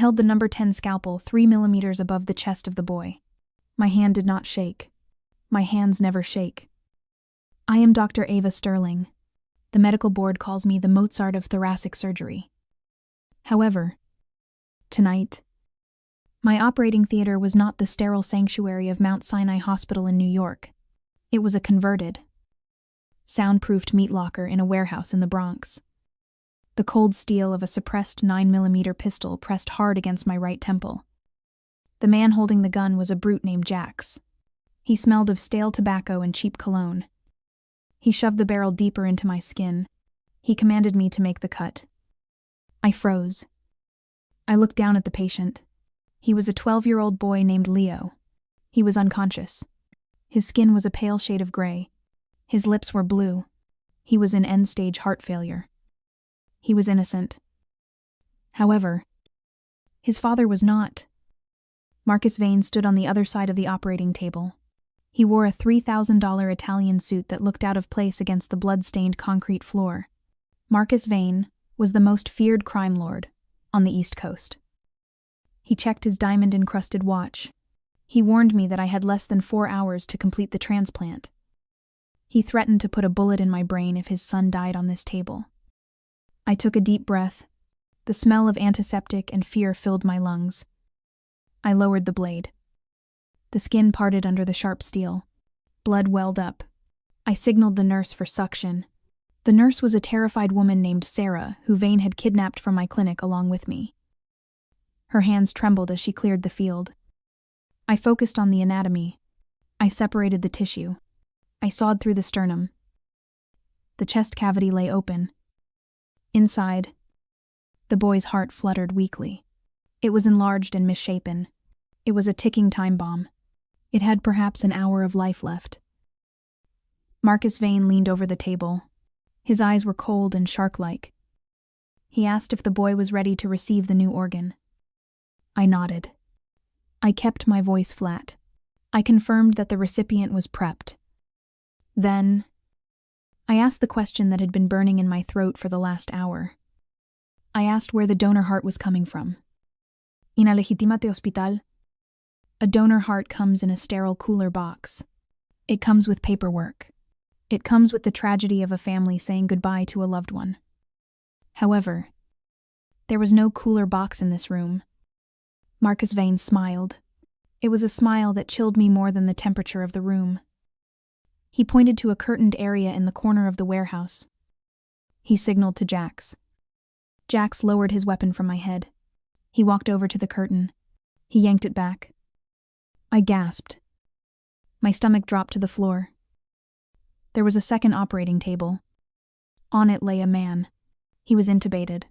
held the number 10 scalpel 3 millimeters above the chest of the boy. My hand did not shake. My hands never shake. I am Dr. Ava Sterling. The medical board calls me the Mozart of thoracic surgery. However, tonight, my operating theater was not the sterile sanctuary of Mount Sinai Hospital in New York. It was a converted, soundproofed meat locker in a warehouse in the Bronx. The cold steel of a suppressed 9mm pistol pressed hard against my right temple. The man holding the gun was a brute named Jax. He smelled of stale tobacco and cheap cologne. He shoved the barrel deeper into my skin. He commanded me to make the cut. I froze. I looked down at the patient. He was a 12-year-old boy named Leo. He was unconscious. His skin was a pale shade of gray. His lips were blue. He was in end-stage heart failure. He was innocent. However, his father was not. Marcus Vane stood on the other side of the operating table. He wore a $3,000 Italian suit that looked out of place against the blood-stained concrete floor. Marcus Vane was the most feared crime lord on the East Coast. He checked his diamond-encrusted watch. He warned me that I had less than 4 hours to complete the transplant. He threatened to put a bullet in my brain if his son died on this table. I took a deep breath. The smell of antiseptic and fear filled my lungs. I lowered the blade. The skin parted under the sharp steel. Blood welled up. I signaled the nurse for suction. The nurse was a terrified woman named Sarah, who Vane had kidnapped from my clinic along with me. Her hands trembled as she cleared the field. I focused on the anatomy. I separated the tissue. I sawed through the sternum. The chest cavity lay open. Inside, the boy's heart fluttered weakly. It was enlarged and misshapen. It was a ticking time bomb. It had perhaps an hour of life left. Marcus Vane leaned over the table. His eyes were cold and shark-like. He asked if the boy was ready to receive the new organ. I nodded. I kept my voice flat. I confirmed that the recipient was prepped. Then, I asked the question that had been burning in my throat for the last hour. I asked where the donor heart was coming from. ¿En legitimate hospital? A donor heart comes in a sterile cooler box. It comes with paperwork. It comes with the tragedy of a family saying goodbye to a loved one. However, there was no cooler box in this room. Marcus Vane smiled. It was a smile that chilled me more than the temperature of the room. He pointed to a curtained area in the corner of the warehouse. He signaled to Jax. Jax lowered his weapon from my head. He walked over to the curtain. He yanked it back. I gasped. My stomach dropped to the floor. There was a second operating table. On it lay a man. He was intubated.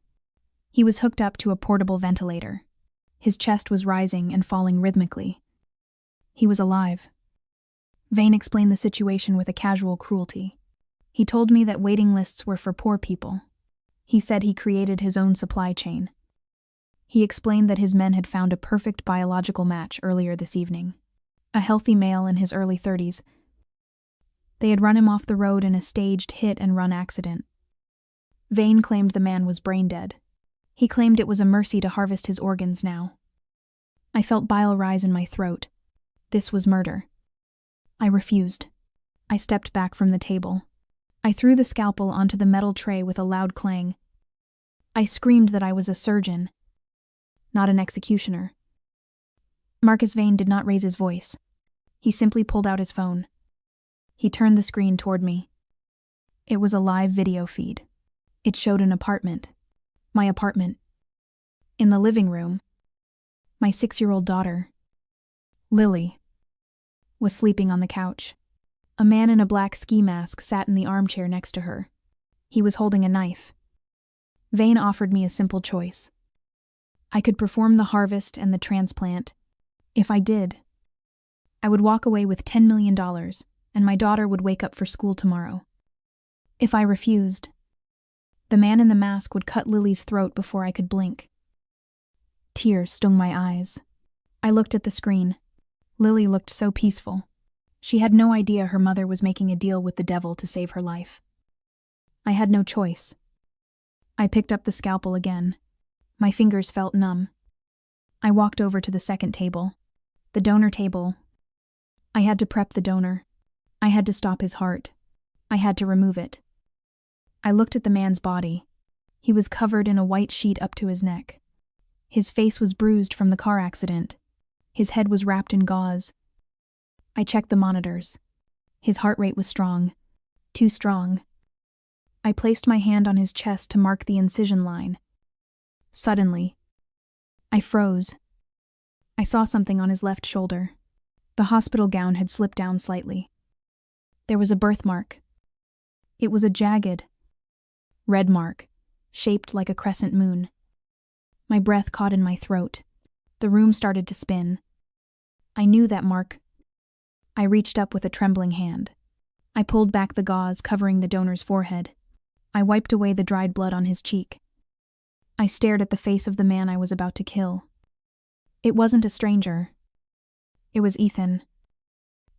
He was hooked up to a portable ventilator. His chest was rising and falling rhythmically. He was alive. Vane explained the situation with a casual cruelty. He told me that waiting lists were for poor people. He said he created his own supply chain. He explained that his men had found a perfect biological match earlier this evening. A healthy male in his early 30s. They had run him off the road in a staged hit-and-run accident. Vane claimed the man was brain-dead. He claimed it was a mercy to harvest his organs now. I felt bile rise in my throat. This was murder. I refused. I stepped back from the table. I threw the scalpel onto the metal tray with a loud clang. I screamed that I was a surgeon, not an executioner. Marcus Vane did not raise his voice. He simply pulled out his phone. He turned the screen toward me. It was a live video feed. It showed an apartment. My apartment. In the living room, my 6-year-old daughter, Lily, was sleeping on the couch. A man in a black ski mask sat in the armchair next to her. He was holding a knife. Vane offered me a simple choice. I could perform the harvest and the transplant. If I did, I would walk away with $10 million, and my daughter would wake up for school tomorrow. If I refused, the man in the mask would cut Lily's throat before I could blink. Tears stung my eyes. I looked at the screen. Lily looked so peaceful. She had no idea her mother was making a deal with the devil to save her life. I had no choice. I picked up the scalpel again. My fingers felt numb. I walked over to the second table. The donor table. I had to prep the donor. I had to stop his heart. I had to remove it. I looked at the man's body. He was covered in a white sheet up to his neck. His face was bruised from the car accident. His head was wrapped in gauze. I checked the monitors. His heart rate was strong. Too strong. I placed my hand on his chest to mark the incision line. Suddenly, I froze. I saw something on his left shoulder. The hospital gown had slipped down slightly. There was a birthmark. It was a jagged, red mark, shaped like a crescent moon. My breath caught in my throat. The room started to spin. I knew that mark. I reached up with a trembling hand. I pulled back the gauze covering the donor's forehead. I wiped away the dried blood on his cheek. I stared at the face of the man I was about to kill. It wasn't a stranger. It was Ethan.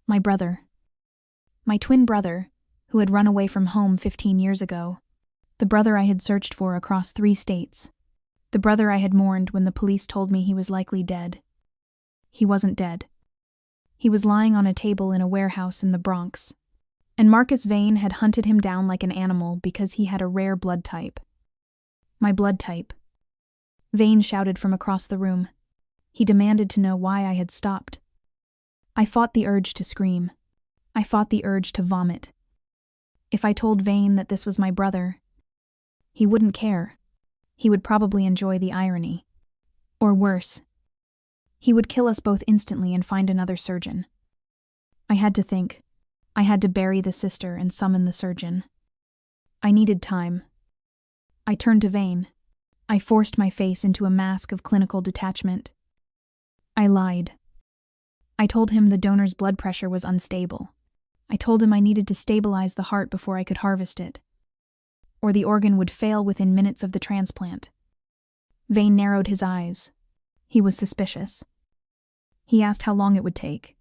My brother. My twin brother, who had run away from home 15 years ago. The brother I had searched for across 3 states. The brother I had mourned when the police told me he was likely dead. He wasn't dead. He was lying on a table in a warehouse in the Bronx. And Marcus Vane had hunted him down like an animal because he had a rare blood type. My blood type. Vane shouted from across the room. He demanded to know why I had stopped. I fought the urge to scream. I fought the urge to vomit. If I told Vane that this was my brother, he wouldn't care. He would probably enjoy the irony. Or worse, he would kill us both instantly and find another surgeon. I had to think. I had to bury the sister and summon the surgeon. I needed time. I turned to Vane. I forced my face into a mask of clinical detachment. I lied. I told him the donor's blood pressure was unstable. I told him I needed to stabilize the heart before I could harvest it, or the organ would fail within minutes of the transplant. Vane narrowed his eyes. He was suspicious. He asked how long it would take.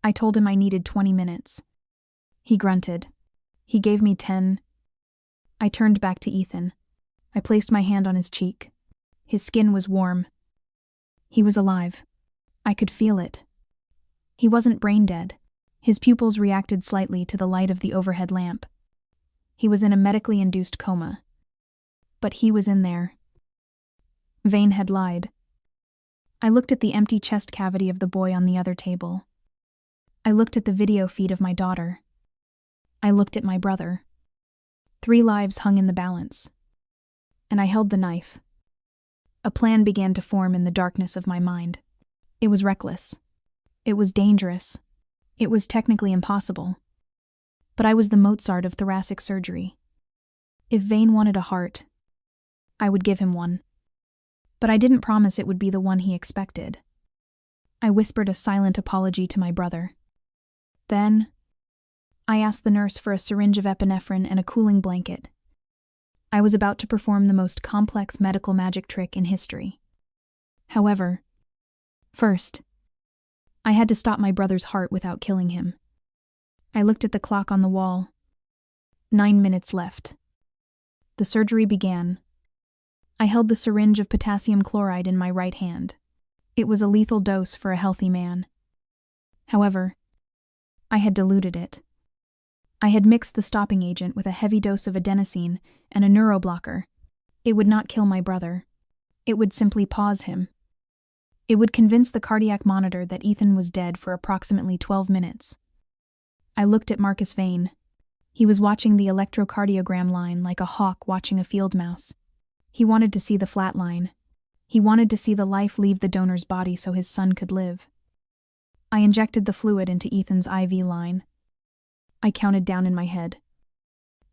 I told him I needed 20 minutes. He grunted. He gave me 10. I turned back to Ethan. I placed my hand on his cheek. His skin was warm. He was alive. I could feel it. He wasn't brain dead. His pupils reacted slightly to the light of the overhead lamp. He was in a medically induced coma. But he was in there. Vane had lied. I looked at the empty chest cavity of the boy on the other table. I looked at the video feed of my daughter. I looked at my brother. 3 lives hung in the balance. And I held the knife. A plan began to form in the darkness of my mind. It was reckless. It was dangerous. It was technically impossible. But I was the Mozart of thoracic surgery. If Vane wanted a heart, I would give him one. But I didn't promise it would be the one he expected. I whispered a silent apology to my brother. Then, I asked the nurse for a syringe of epinephrine and a cooling blanket. I was about to perform the most complex medical magic trick in history. However, first, I had to stop my brother's heart without killing him. I looked at the clock on the wall. 9 minutes left. The surgery began. I held the syringe of potassium chloride in my right hand. It was a lethal dose for a healthy man. However, I had diluted it. I had mixed the stopping agent with a heavy dose of adenosine and a neuroblocker. It would not kill my brother. It would simply pause him. It would convince the cardiac monitor that Ethan was dead for approximately 12 minutes. I looked at Marcus Vane. He was watching the electrocardiogram line like a hawk watching a field mouse. He wanted to see the flat line. He wanted to see the life leave the donor's body so his son could live. I injected the fluid into Ethan's IV line. I counted down in my head.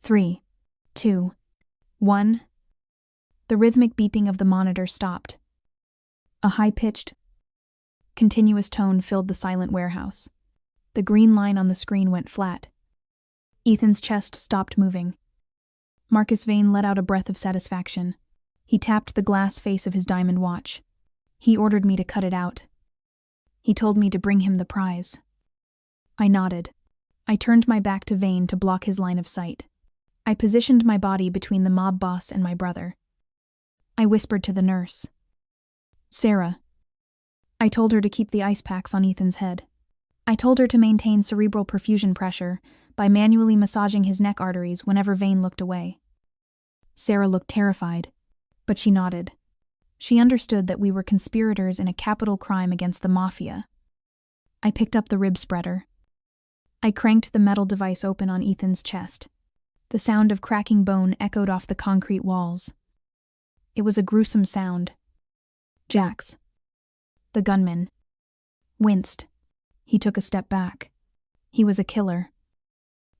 3, 2, 1. The rhythmic beeping of the monitor stopped. A high-pitched, continuous tone filled the silent warehouse. The green line on the screen went flat. Ethan's chest stopped moving. Marcus Vane let out a breath of satisfaction. He tapped the glass face of his diamond watch. He ordered me to cut it out. He told me to bring him the prize. I nodded. I turned my back to Vane to block his line of sight. I positioned my body between the mob boss and my brother. I whispered to the nurse. "Sarah, I told her to keep the ice packs on Ethan's head. I told her to maintain cerebral perfusion pressure by manually massaging his neck arteries whenever Vane looked away. Sarah looked terrified, but she nodded. She understood that we were conspirators in a capital crime against the mafia. I picked up the rib spreader. I cranked the metal device open on Ethan's chest. The sound of cracking bone echoed off the concrete walls. It was a gruesome sound. Jax, the gunman, winced. He took a step back. He was a killer.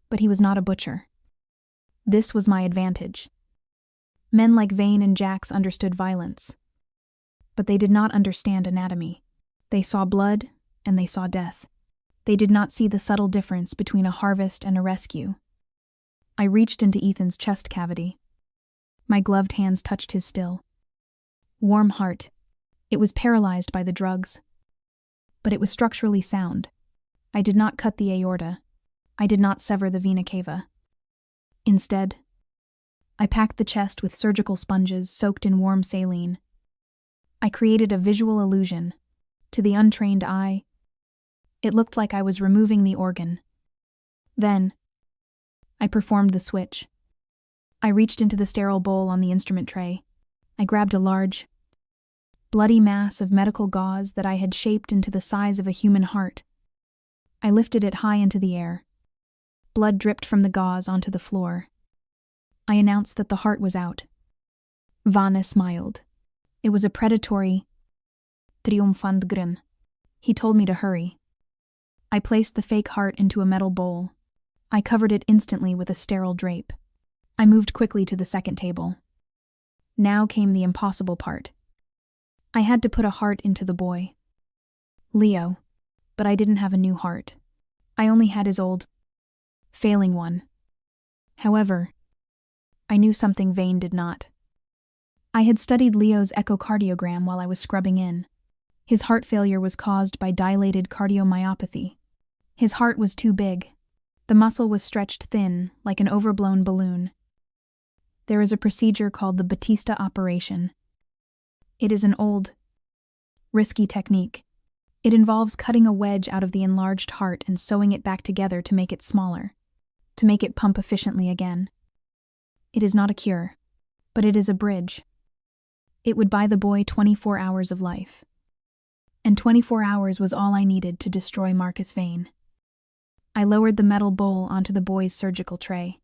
But he was not a butcher. This was my advantage. Men like Vane and Jax understood violence. But they did not understand anatomy. They saw blood, and they saw death. They did not see the subtle difference between a harvest and a rescue. I reached into Ethan's chest cavity. My gloved hands touched his still warm heart. It was paralyzed by the drugs. But it was structurally sound. I did not cut the aorta. I did not sever the vena cava. Instead, I packed the chest with surgical sponges soaked in warm saline. I created a visual illusion. To the untrained eye, it looked like I was removing the organ. Then, I performed the switch. I reached into the sterile bowl on the instrument tray. I grabbed a large, bloody mass of medical gauze that I had shaped into the size of a human heart. I lifted it high into the air. Blood dripped from the gauze onto the floor. I announced that the heart was out. Vane smiled. It was a predatory, triumphant grin. He told me to hurry. I placed the fake heart into a metal bowl. I covered it instantly with a sterile drape. I moved quickly to the second table. Now came the impossible part. I had to put a heart into the boy. Leo. But I didn't have a new heart. I only had his old, failing one. However, I knew something Vane did not. I had studied Leo's echocardiogram while I was scrubbing in. His heart failure was caused by dilated cardiomyopathy. His heart was too big. The muscle was stretched thin, like an overblown balloon. There is a procedure called the Batista operation. It is an old, risky technique. It involves cutting a wedge out of the enlarged heart and sewing it back together to make it smaller, to make it pump efficiently again. It is not a cure, but it is a bridge. It would buy the boy 24 hours of life. And 24 hours was all I needed to destroy Marcus Vane. I lowered the metal bowl onto the boy's surgical tray.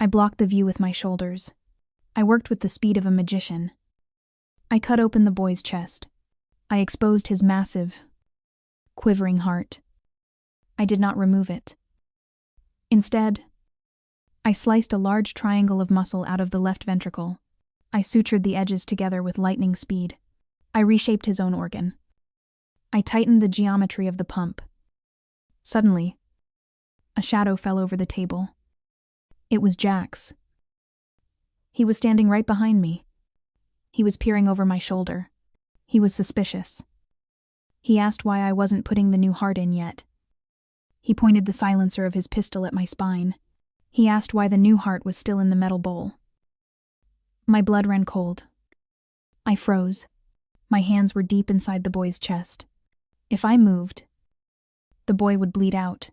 I blocked the view with my shoulders. I worked with the speed of a magician. I cut open the boy's chest. I exposed his massive, quivering heart. I did not remove it. Instead, I sliced a large triangle of muscle out of the left ventricle. I sutured the edges together with lightning speed. I reshaped his own organ. I tightened the geometry of the pump. Suddenly, a shadow fell over the table. It was Jax. He was standing right behind me. He was peering over my shoulder. He was suspicious. He asked why I wasn't putting the new heart in yet. He pointed the silencer of his pistol at my spine. He asked why the new heart was still in the metal bowl. My blood ran cold. I froze. My hands were deep inside the boy's chest. If I moved, the boy would bleed out.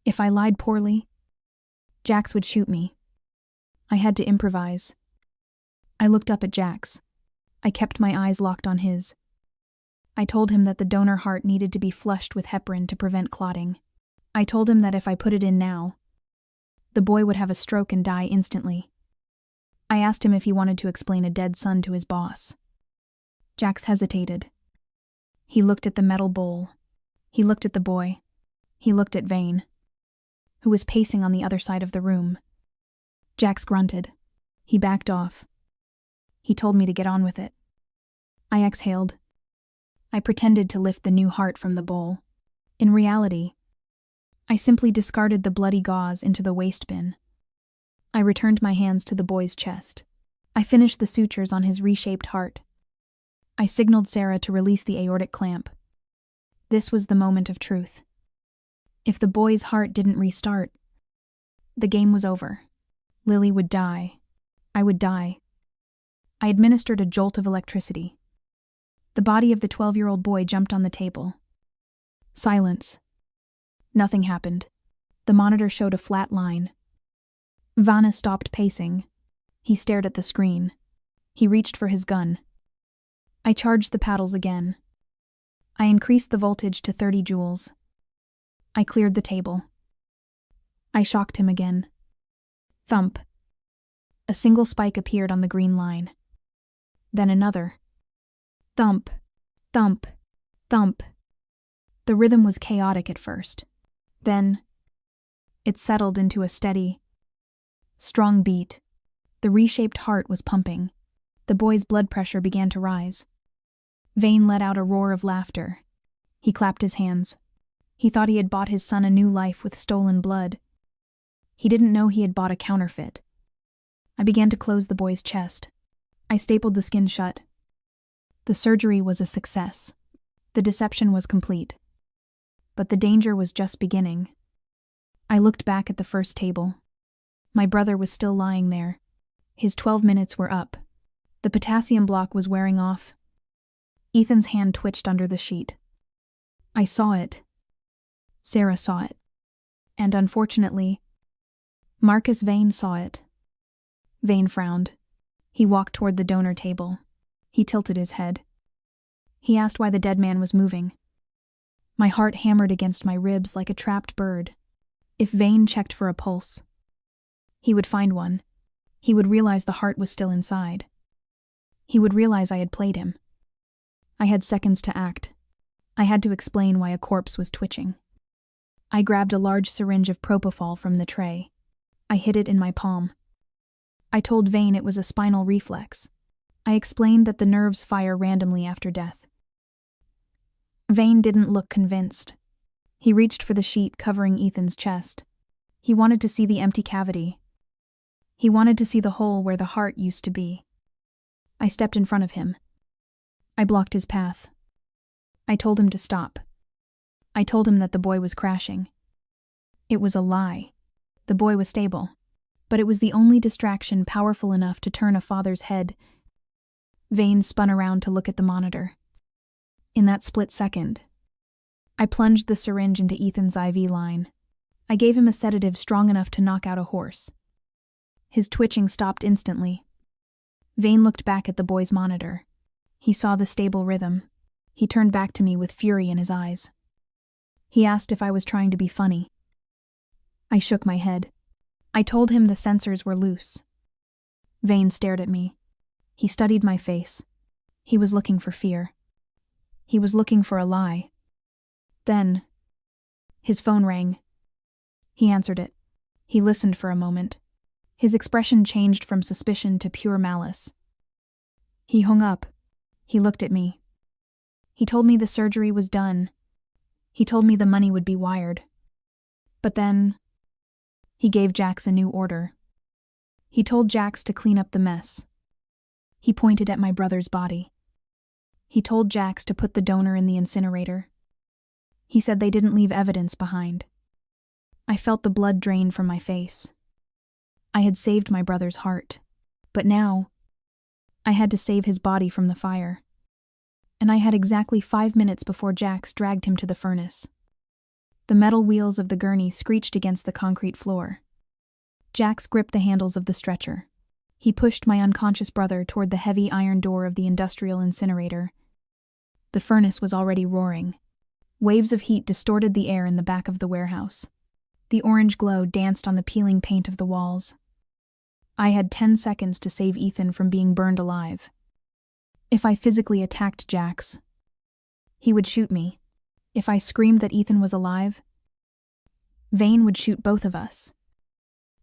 If I lied poorly, Jax would shoot me. I had to improvise. I looked up at Jax. I kept my eyes locked on his. I told him that the donor heart needed to be flushed with heparin to prevent clotting. I told him that if I put it in now, the boy would have a stroke and die instantly. I asked him if he wanted to explain a dead son to his boss. Jax hesitated. He looked at the metal bowl. He looked at the boy. He looked at Vane, who was pacing on the other side of the room. Jax grunted. He backed off. He told me to get on with it. I exhaled. I pretended to lift the new heart from the bowl. In reality, I simply discarded the bloody gauze into the waste bin. I returned my hands to the boy's chest. I finished the sutures on his reshaped heart. I signaled Sarah to release the aortic clamp. This was the moment of truth. If the boy's heart didn't restart, the game was over. Lily would die. I would die. I administered a jolt of electricity. The body of the 12-year-old boy jumped on the table. Silence. Nothing happened. The monitor showed a flat line. Vanna stopped pacing. He stared at the screen. He reached for his gun. I charged the paddles again. I increased the voltage to 30 joules. I cleared the table. I shocked him again. Thump. A single spike appeared on the green line. Then another. Thump, thump, thump. The rhythm was chaotic at first. Then, it settled into a steady, strong beat. The reshaped heart was pumping. The boy's blood pressure began to rise. Vane let out a roar of laughter. He clapped his hands. He thought he had bought his son a new life with stolen blood. He didn't know he had bought a counterfeit. I began to close the boy's chest. I stapled the skin shut. The surgery was a success. The deception was complete. But the danger was just beginning. I looked back at the first table. My brother was still lying there. His 12 minutes were up. The potassium block was wearing off. Ethan's hand twitched under the sheet. I saw it. Sarah saw it. And unfortunately, Marcus Vane saw it. Vane frowned. He walked toward the donor table. He tilted his head. He asked why the dead man was moving. My heart hammered against my ribs like a trapped bird. If Vane checked for a pulse, he would find one. He would realize the heart was still inside. He would realize I had played him. I had seconds to act. I had to explain why a corpse was twitching. I grabbed a large syringe of propofol from the tray. I hid it in my palm. I told Vane it was a spinal reflex. I explained that the nerves fire randomly after death. Vane didn't look convinced. He reached for the sheet covering Ethan's chest. He wanted to see the empty cavity. He wanted to see the hole where the heart used to be. I stepped in front of him. I blocked his path. I told him to stop. I told him that the boy was crashing. It was a lie. The boy was stable. But it was the only distraction powerful enough to turn a father's head. Vane spun around to look at the monitor. In that split second, I plunged the syringe into Ethan's IV line. I gave him a sedative strong enough to knock out a horse. His twitching stopped instantly. Vane looked back at the boy's monitor. He saw the stable rhythm. He turned back to me with fury in his eyes. He asked if I was trying to be funny. I shook my head. I told him the sensors were loose. Vane stared at me. He studied my face. He was looking for fear. He was looking for a lie. Then, his phone rang. He answered it. He listened for a moment. His expression changed from suspicion to pure malice. He hung up. He looked at me. He told me the surgery was done. He told me the money would be wired. But then, he gave Jax a new order. He told Jax to clean up the mess. He pointed at my brother's body. He told Jax to put the donor in the incinerator. He said they didn't leave evidence behind. I felt the blood drain from my face. I had saved my brother's heart, but now I had to save his body from the fire. And I had exactly 5 minutes before Jax dragged him to the furnace. The metal wheels of the gurney screeched against the concrete floor. Jax gripped the handles of the stretcher. He pushed my unconscious brother toward the heavy iron door of the industrial incinerator. The furnace was already roaring. Waves of heat distorted the air in the back of the warehouse. The orange glow danced on the peeling paint of the walls. I had 10 seconds to save Ethan from being burned alive. If I physically attacked Jax, he would shoot me. If I screamed that Ethan was alive, Vane would shoot both of us.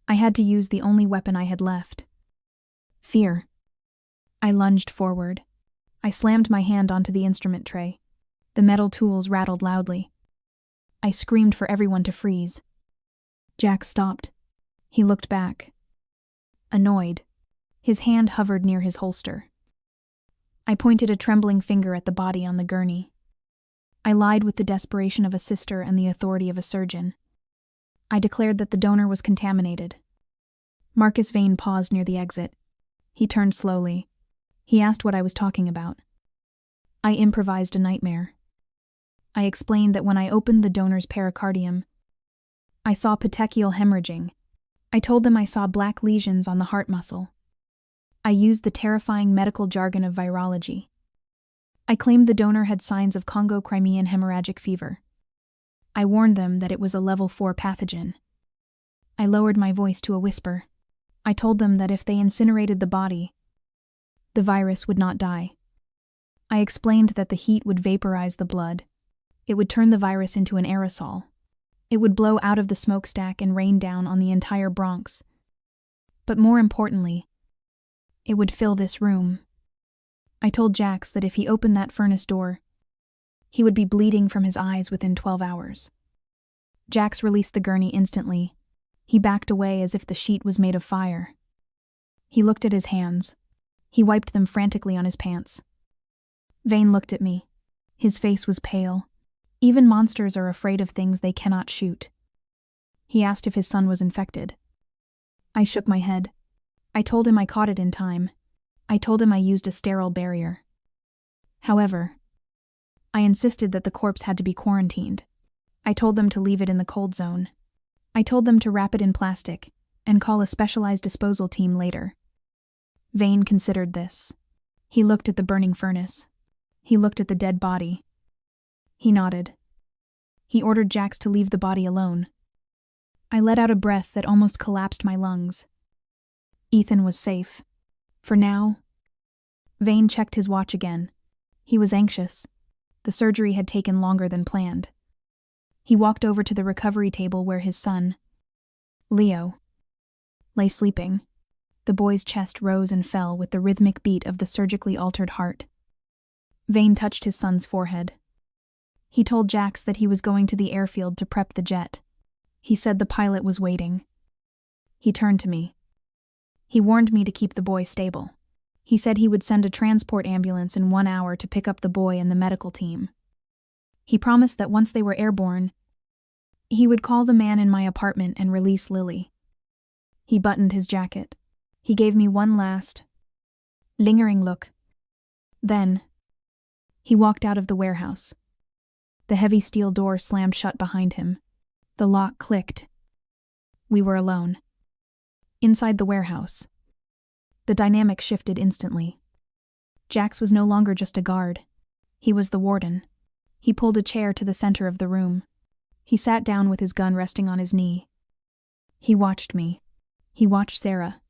I had to use the only weapon I had left. Fear. I lunged forward. I slammed my hand onto the instrument tray. The metal tools rattled loudly. I screamed for everyone to freeze. Jax stopped. He looked back. Annoyed. His hand hovered near his holster. I pointed a trembling finger at the body on the gurney. I lied with the desperation of a sister and the authority of a surgeon. I declared that the donor was contaminated. Marcus Vane paused near the exit. He turned slowly. He asked what I was talking about. I improvised a nightmare. I explained that when I opened the donor's pericardium, I saw petechial hemorrhaging. I told them I saw black lesions on the heart muscle. I used the terrifying medical jargon of virology. I claimed the donor had signs of Congo-Crimean hemorrhagic fever. I warned them that it was a level 4 pathogen. I lowered my voice to a whisper. I told them that if they incinerated the body, the virus would not die. I explained that the heat would vaporize the blood. It would turn the virus into an aerosol. It would blow out of the smokestack and rain down on the entire Bronx. But more importantly, it would fill this room. I told Jax that if he opened that furnace door, he would be bleeding from his eyes within 12 hours. Jax released the gurney instantly. He backed away as if the sheet was made of fire. He looked at his hands. He wiped them frantically on his pants. Vane looked at me. His face was pale. Even monsters are afraid of things they cannot shoot. He asked if his son was infected. I shook my head. I told him I caught it in time. I told him I used a sterile barrier. However, I insisted that the corpse had to be quarantined. I told them to leave it in the cold zone. I told them to wrap it in plastic and call a specialized disposal team later. Vane considered this. He looked at the burning furnace. He looked at the dead body. He nodded. He ordered Jax to leave the body alone. I let out a breath that almost collapsed my lungs. Ethan was safe. For now. Vane checked his watch again. He was anxious. The surgery had taken longer than planned. He walked over to the recovery table where his son, Leo, lay sleeping. The boy's chest rose and fell with the rhythmic beat of the surgically altered heart. Vane touched his son's forehead. He told Jax that he was going to the airfield to prep the jet. He said the pilot was waiting. He turned to me. He warned me to keep the boy stable. He said he would send a transport ambulance in 1 hour to pick up the boy and the medical team. He promised that once they were airborne, he would call the man in my apartment and release Lily. He buttoned his jacket. He gave me one last, lingering look. Then, he walked out of the warehouse. The heavy steel door slammed shut behind him. The lock clicked. We were alone. Inside the warehouse, the dynamic shifted instantly. Jax was no longer just a guard. He was the warden. He pulled a chair to the center of the room. He sat down with his gun resting on his knee. He watched me. He watched Sarah.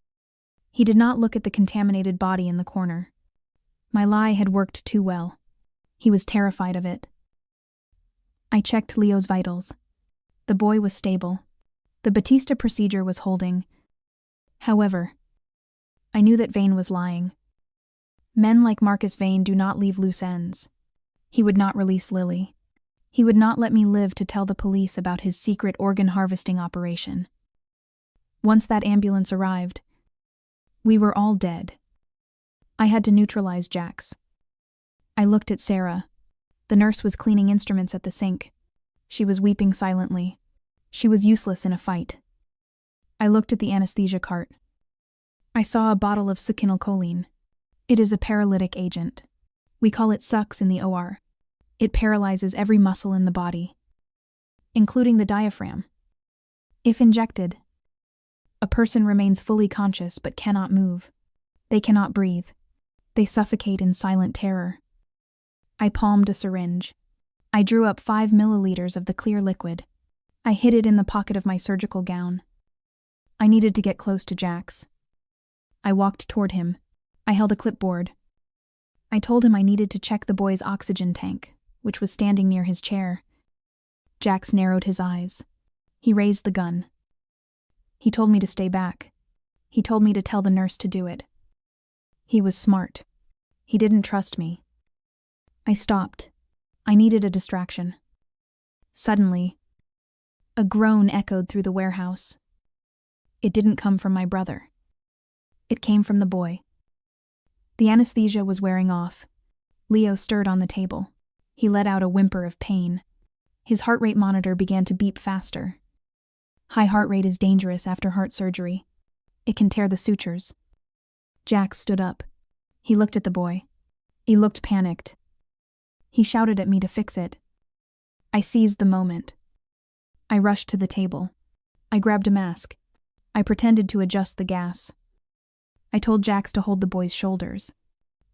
He did not look at the contaminated body in the corner. My lie had worked too well. He was terrified of it. I checked Leo's vitals. The boy was stable. The Batista procedure was holding. However, I knew that Vane was lying. Men like Marcus Vane do not leave loose ends. He would not release Lily. He would not let me live to tell the police about his secret organ harvesting operation. Once that ambulance arrived, we were all dead. I had to neutralize Jax. I looked at Sarah. The nurse was cleaning instruments at the sink. She was weeping silently. She was useless in a fight. I looked at the anesthesia cart. I saw a bottle of succinylcholine. It is a paralytic agent. We call it SUX in the OR. It paralyzes every muscle in the body, including the diaphragm. If injected, a person remains fully conscious but cannot move. They cannot breathe. They suffocate in silent terror. I palmed a syringe. I drew up 5 milliliters of the clear liquid. I hid it in the pocket of my surgical gown. I needed to get close to Jax. I walked toward him. I held a clipboard. I told him I needed to check the boy's oxygen tank, which was standing near his chair. Jax narrowed his eyes. He raised the gun. He told me to stay back. He told me to tell the nurse to do it. He was smart. He didn't trust me. I stopped. I needed a distraction. Suddenly, a groan echoed through the warehouse. It didn't come from my brother. It came from the boy. The anesthesia was wearing off. Leo stirred on the table. He let out a whimper of pain. His heart rate monitor began to beep faster. High heart rate is dangerous after heart surgery. It can tear the sutures. Jax stood up. He looked at the boy. He looked panicked. He shouted at me to fix it. I seized the moment. I rushed to the table. I grabbed a mask. I pretended to adjust the gas. I told Jax to hold the boy's shoulders.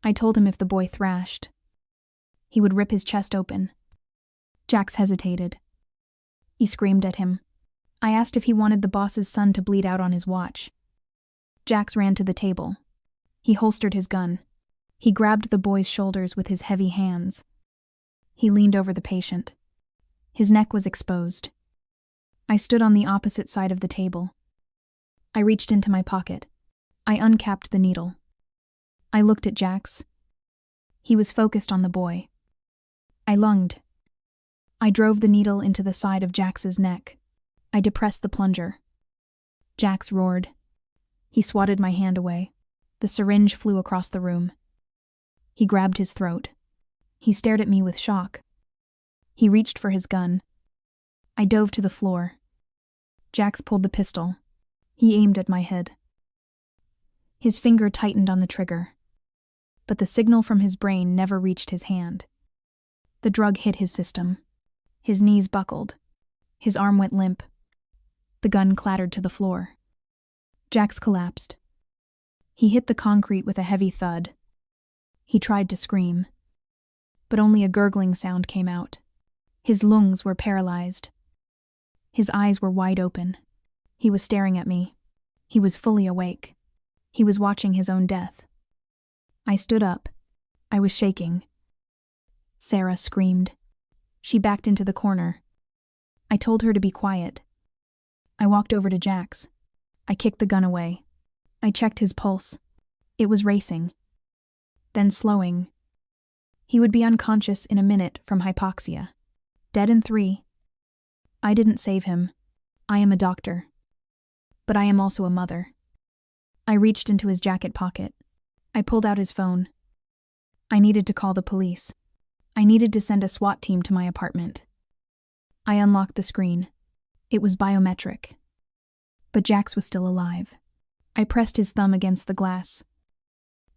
I told him if the boy thrashed, he would rip his chest open. Jax hesitated. He screamed at him. I asked if he wanted the boss's son to bleed out on his watch. Jax ran to the table. He holstered his gun. He grabbed the boy's shoulders with his heavy hands. He leaned over the patient. His neck was exposed. I stood on the opposite side of the table. I reached into my pocket. I uncapped the needle. I looked at Jax. He was focused on the boy. I lunged. I drove the needle into the side of Jax's neck. I depressed the plunger. Jax roared. He swatted my hand away. The syringe flew across the room. He grabbed his throat. He stared at me with shock. He reached for his gun. I dove to the floor. Jax pulled the pistol. He aimed at my head. His finger tightened on the trigger. But the signal from his brain never reached his hand. The drug hit his system. His knees buckled. His arm went limp. The gun clattered to the floor. Jax collapsed. He hit the concrete with a heavy thud. He tried to scream, but only a gurgling sound came out. His lungs were paralyzed. His eyes were wide open. He was staring at me. He was fully awake. He was watching his own death. I stood up. I was shaking. Sarah screamed. She backed into the corner. I told her to be quiet. I walked over to Jax. I kicked the gun away. I checked his pulse. It was racing. Then slowing. He would be unconscious in a minute from hypoxia. Dead in 3. I didn't save him. I am a doctor. But I am also a mother. I reached into his jacket pocket. I pulled out his phone. I needed to call the police. I needed to send a SWAT team to my apartment. I unlocked the screen. It was biometric. But Jax was still alive. I pressed his thumb against the glass.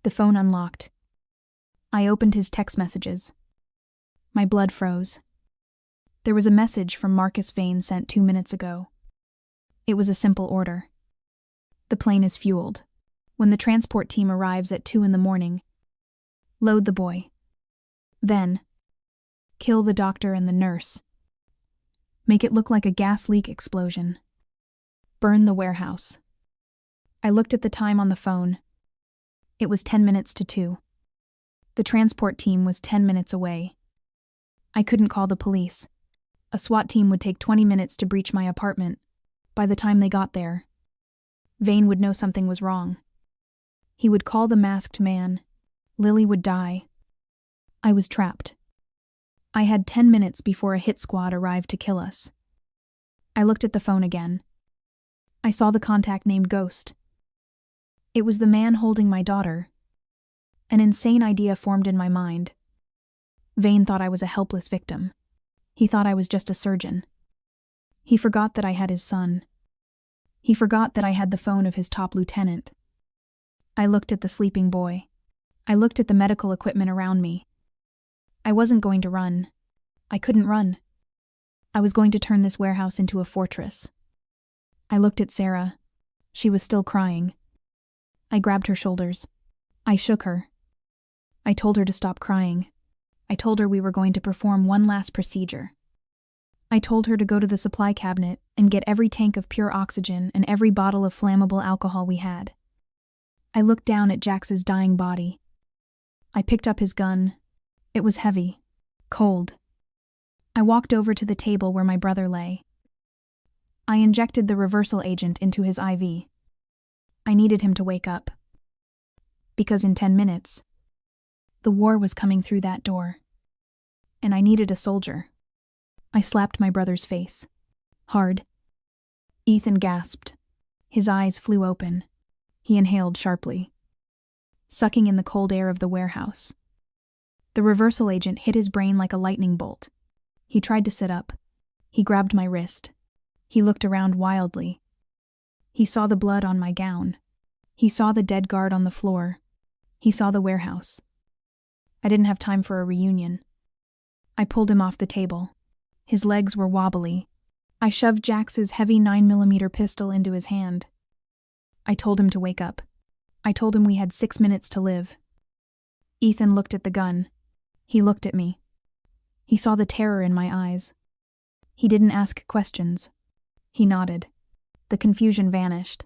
The phone unlocked. I opened his text messages. My blood froze. There was a message from Marcus Vane sent 2 minutes ago. It was a simple order. The plane is fueled. When the transport team arrives at 2 a.m, load the boy. Then, kill the doctor and the nurse. Make it look like a gas leak explosion. Burn the warehouse. I looked at the time on the phone. It was 10 minutes to 2. The transport team was 10 minutes away. I couldn't call the police. A SWAT team would take 20 minutes to breach my apartment. By the time they got there, Vane would know something was wrong. He would call the masked man. Lily would die. I was trapped. I had 10 minutes before a hit squad arrived to kill us. I looked at the phone again. I saw the contact named Ghost. It was the man holding my daughter. An insane idea formed in my mind. Vane thought I was a helpless victim. He thought I was just a surgeon. He forgot that I had his son. He forgot that I had the phone of his top lieutenant. I looked at the sleeping boy. I looked at the medical equipment around me. I wasn't going to run. I couldn't run. I was going to turn this warehouse into a fortress. I looked at Sarah. She was still crying. I grabbed her shoulders. I shook her. I told her to stop crying. I told her we were going to perform one last procedure. I told her to go to the supply cabinet and get every tank of pure oxygen and every bottle of flammable alcohol we had. I looked down at Jax's dying body. I picked up his gun. It was heavy, cold. I walked over to the table where my brother lay. I injected the reversal agent into his IV. I needed him to wake up. Because in 10 minutes, the war was coming through that door. And I needed a soldier. I slapped my brother's face. Hard. Ethan gasped. His eyes flew open. He inhaled sharply, sucking in the cold air of the warehouse. The reversal agent hit his brain like a lightning bolt. He tried to sit up. He grabbed my wrist. He looked around wildly. He saw the blood on my gown. He saw the dead guard on the floor. He saw the warehouse. I didn't have time for a reunion. I pulled him off the table. His legs were wobbly. I shoved Jax's heavy 9mm pistol into his hand. I told him to wake up. I told him we had 6 minutes to live. Ethan looked at the gun. He looked at me. He saw the terror in my eyes. He didn't ask questions. He nodded. The confusion vanished,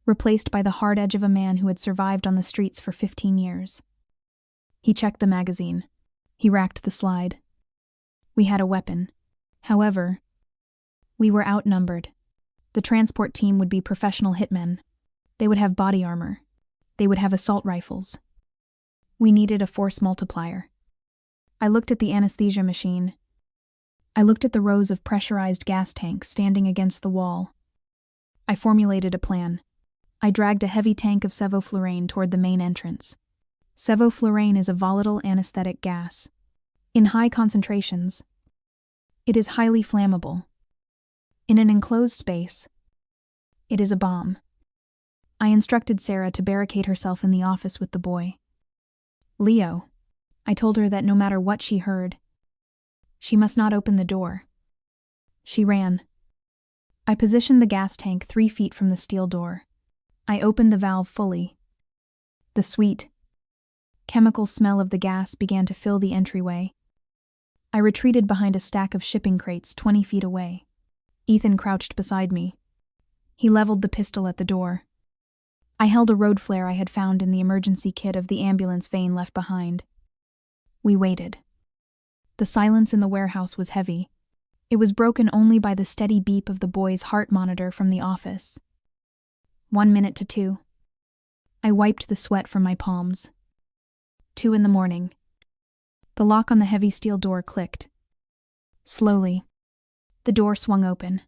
replaced by the hard edge of a man who had survived on the streets for 15 years. He checked the magazine. He racked the slide. We had a weapon. However, we were outnumbered. The transport team would be professional hitmen. They would have body armor. They would have assault rifles. We needed a force multiplier. I looked at the anesthesia machine. I looked at the rows of pressurized gas tanks standing against the wall. I formulated a plan. I dragged a heavy tank of sevoflurane toward the main entrance. Sevoflurane is a volatile anesthetic gas. In high concentrations, it is highly flammable. In an enclosed space, it is a bomb. I instructed Sarah to barricade herself in the office with the boy. Leo, I told her that no matter what she heard, she must not open the door. She ran. I positioned the gas tank 3 feet from the steel door. I opened the valve fully. The sweet, chemical smell of the gas began to fill the entryway. I retreated behind a stack of shipping crates 20 feet away. Ethan crouched beside me. He leveled the pistol at the door. I held a road flare I had found in the emergency kit of the ambulance van left behind. We waited. The silence in the warehouse was heavy. It was broken only by the steady beep of the boy's heart monitor from the office. 1 minute to 2. I wiped the sweat from my palms. 2 in the morning. The lock on the heavy steel door clicked. Slowly, the door swung open.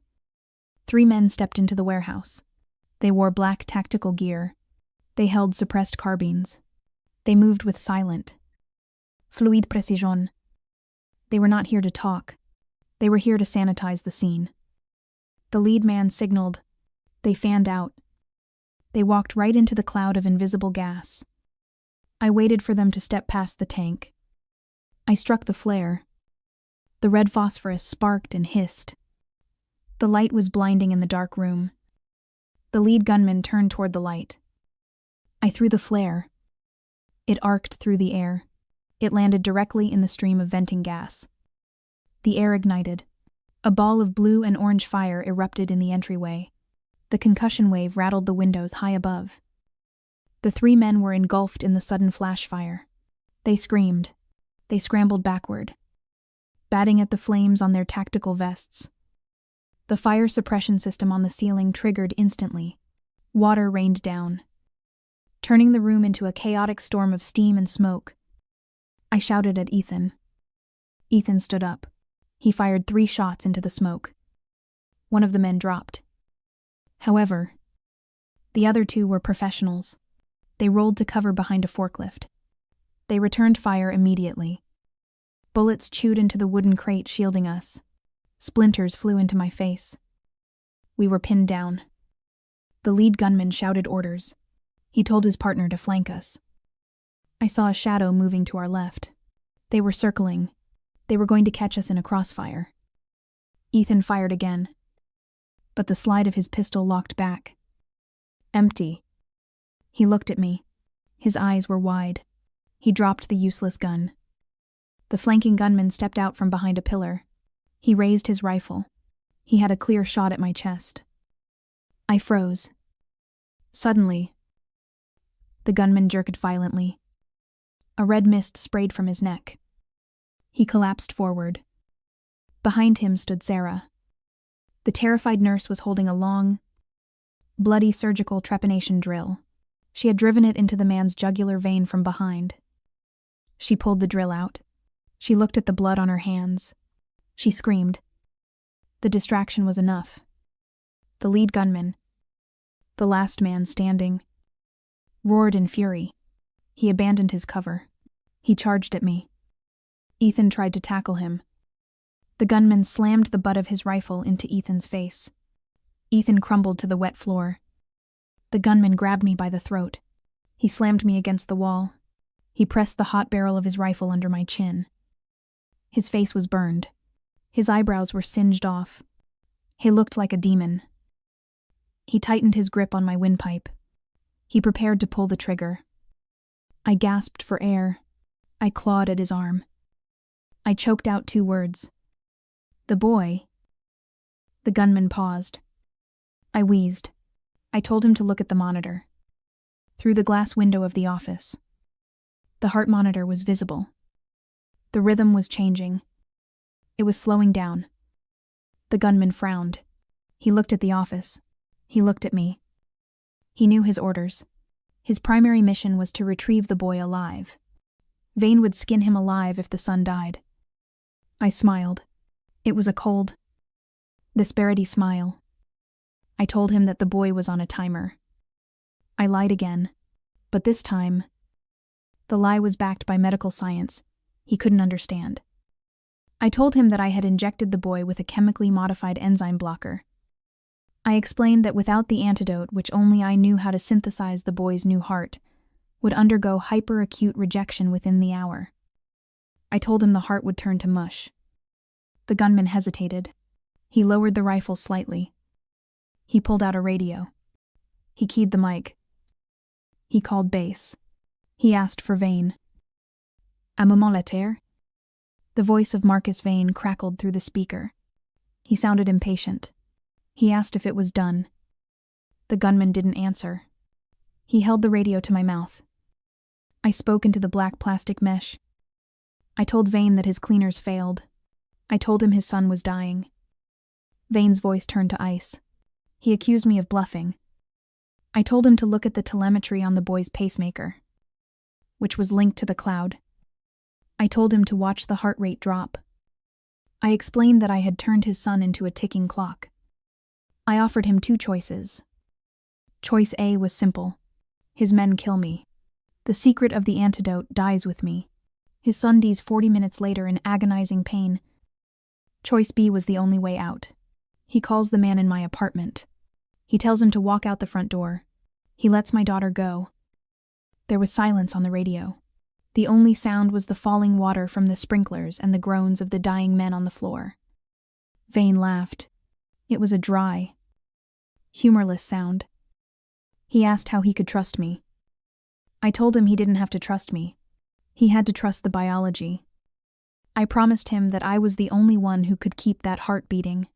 3 men stepped into the warehouse. They wore black tactical gear. They held suppressed carbines. They moved with silent, fluide precision. They were not here to talk. They were here to sanitize the scene. The lead man signaled. They fanned out. They walked right into the cloud of invisible gas. I waited for them to step past the tank. I struck the flare. The red phosphorus sparked and hissed. The light was blinding in the dark room. The lead gunman turned toward the light. I threw the flare. It arced through the air. It landed directly in the stream of venting gas. The air ignited. A ball of blue and orange fire erupted in the entryway. The concussion wave rattled the windows high above. The 3 men were engulfed in the sudden flash fire. They screamed. They scrambled backward, batting at the flames on their tactical vests. The fire suppression system on the ceiling triggered instantly. Water rained down, turning the room into a chaotic storm of steam and smoke. I shouted at Ethan. Ethan stood up. He fired 3 shots into the smoke. One of the men dropped. However, the other 2 were professionals. They rolled to cover behind a forklift. They returned fire immediately. Bullets chewed into the wooden crate shielding us. Splinters flew into my face. We were pinned down. The lead gunman shouted orders. He told his partner to flank us. I saw a shadow moving to our left. They were circling. They were going to catch us in a crossfire. Ethan fired again, but the slide of his pistol locked back. Empty. He looked at me. His eyes were wide. He dropped the useless gun. The flanking gunman stepped out from behind a pillar. He raised his rifle. He had a clear shot at my chest. I froze. Suddenly, the gunman jerked violently. A red mist sprayed from his neck. He collapsed forward. Behind him stood Sarah. The terrified nurse was holding a long, bloody surgical trepanation drill. She had driven it into the man's jugular vein from behind. She pulled the drill out. She looked at the blood on her hands. She screamed. The distraction was enough. The lead gunman, the last man standing, roared in fury. He abandoned his cover. He charged at me. Ethan tried to tackle him. The gunman slammed the butt of his rifle into Ethan's face. Ethan crumbled to the wet floor. The gunman grabbed me by the throat. He slammed me against the wall. He pressed the hot barrel of his rifle under my chin. His face was burned. His eyebrows were singed off. He looked like a demon. He tightened his grip on my windpipe. He prepared to pull the trigger. I gasped for air. I clawed at his arm. I choked out 2 words. The boy. The gunman paused. I wheezed. I told him to look at the monitor. Through the glass window of the office. The heart monitor was visible. The rhythm was changing. It was slowing down. The gunman frowned. He looked at the office. He looked at me. He knew his orders. His primary mission was to retrieve the boy alive. Vane would skin him alive if the son died. I smiled. It was a cold, disparity smile. I told him that the boy was on a timer. I lied again, but this time, the lie was backed by medical science. He couldn't understand. I told him that I had injected the boy with a chemically modified enzyme blocker. I explained that without the antidote, which only I knew how to synthesize, the boy's new heart would undergo hyperacute rejection within the hour. I told him the heart would turn to mush. The gunman hesitated. He lowered the rifle slightly. He pulled out a radio. He keyed the mic. He called base. He asked for Vane. "Un moment la terre?" The voice of Marcus Vane crackled through the speaker. He sounded impatient. He asked if it was done. The gunman didn't answer. He held the radio to my mouth. I spoke into the black plastic mesh. I told Vane that his cleaners failed. I told him his son was dying. Vane's voice turned to ice. He accused me of bluffing. I told him to look at the telemetry on the boy's pacemaker, which was linked to the cloud. I told him to watch the heart rate drop. I explained that I had turned his son into a ticking clock. I offered him 2 choices. Choice A was simple. His men kill me. The secret of the antidote dies with me. His son dies 40 minutes later in agonizing pain. Choice B was the only way out. He calls the man in my apartment. He tells him to walk out the front door. He lets my daughter go. There was silence on the radio. The only sound was the falling water from the sprinklers and the groans of the dying men on the floor. Vane laughed. It was a dry, humorless sound. He asked how he could trust me. I told him he didn't have to trust me. He had to trust the biology. I promised him that I was the only one who could keep that heart beating.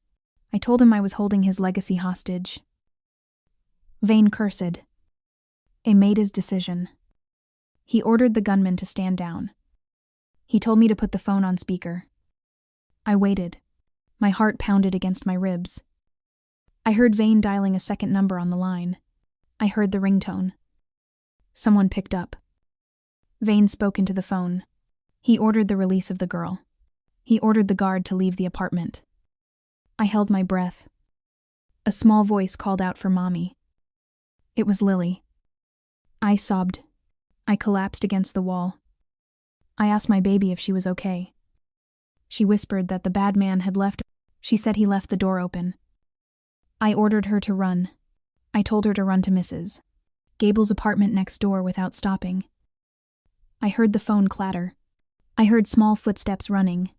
I told him I was holding his legacy hostage. Vane cursed. He made his decision. He ordered the gunman to stand down. He told me to put the phone on speaker. I waited. My heart pounded against my ribs. I heard Vane dialing a second number on the line. I heard the ringtone. Someone picked up. Vane spoke into the phone. He ordered the release of the girl. He ordered the guard to leave the apartment. I held my breath. A small voice called out for Mommy. It was Lily. I sobbed. I collapsed against the wall. I asked my baby if she was okay. She whispered that the bad man had left. She said he left the door open. I ordered her to run. I told her to run to Mrs. Gable's apartment next door without stopping. I heard the phone clatter. I heard small footsteps running.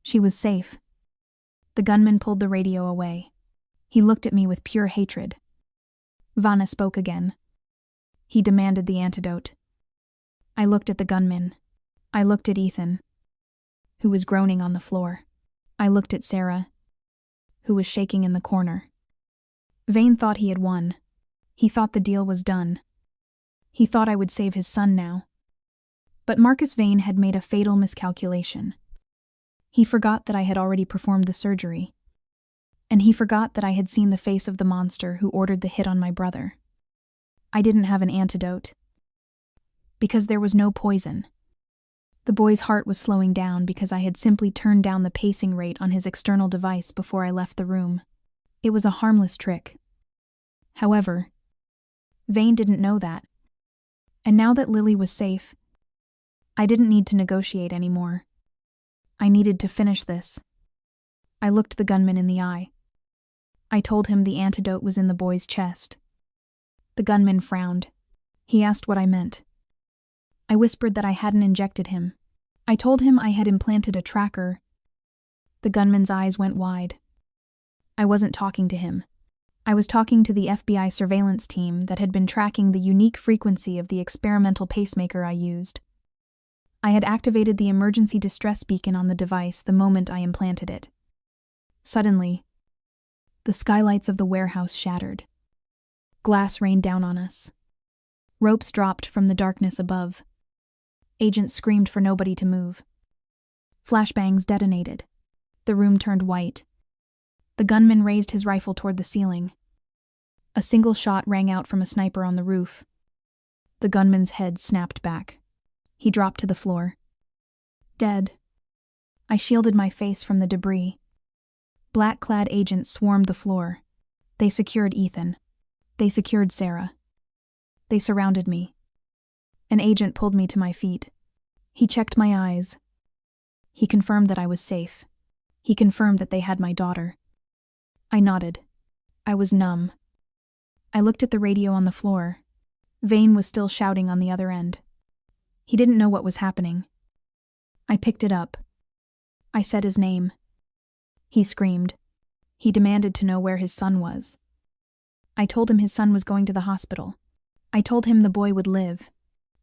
She was safe. The gunman pulled the radio away. He looked at me with pure hatred. Vanna spoke again. He demanded the antidote. I looked at the gunman. I looked at Ethan, who was groaning on the floor. I looked at Sarah, who was shaking in the corner. Vane thought he had won. He thought the deal was done. He thought I would save his son now. But Marcus Vane had made a fatal miscalculation. He forgot that I had already performed the surgery. And he forgot that I had seen the face of the monster who ordered the hit on my brother. I didn't have an antidote. Because there was no poison. The boy's heart was slowing down because I had simply turned down the pacing rate on his external device before I left the room. It was a harmless trick. However, Vane didn't know that. And now that Lily was safe, I didn't need to negotiate anymore. I needed to finish this. I looked the gunman in the eye. I told him the antidote was in the boy's chest. The gunman frowned. He asked what I meant. I whispered that I hadn't injected him. I told him I had implanted a tracker. The gunman's eyes went wide. I wasn't talking to him. I was talking to the FBI surveillance team that had been tracking the unique frequency of the experimental pacemaker I used. I had activated the emergency distress beacon on the device the moment I implanted it. Suddenly, the skylights of the warehouse shattered. Glass rained down on us. Ropes dropped from the darkness above. Agents screamed for nobody to move. Flashbangs detonated. The room turned white. The gunman raised his rifle toward the ceiling. A single shot rang out from a sniper on the roof. The gunman's head snapped back. He dropped to the floor. Dead. I shielded my face from the debris. Black-clad agents swarmed the floor. They secured Ethan. They secured Sarah. They surrounded me. An agent pulled me to my feet. He checked my eyes. He confirmed that I was safe. He confirmed that they had my daughter. I nodded. I was numb. I looked at the radio on the floor. Vane was still shouting on the other end. He didn't know what was happening. I picked it up. I said his name. He screamed. He demanded to know where his son was. I told him his son was going to the hospital. I told him the boy would live.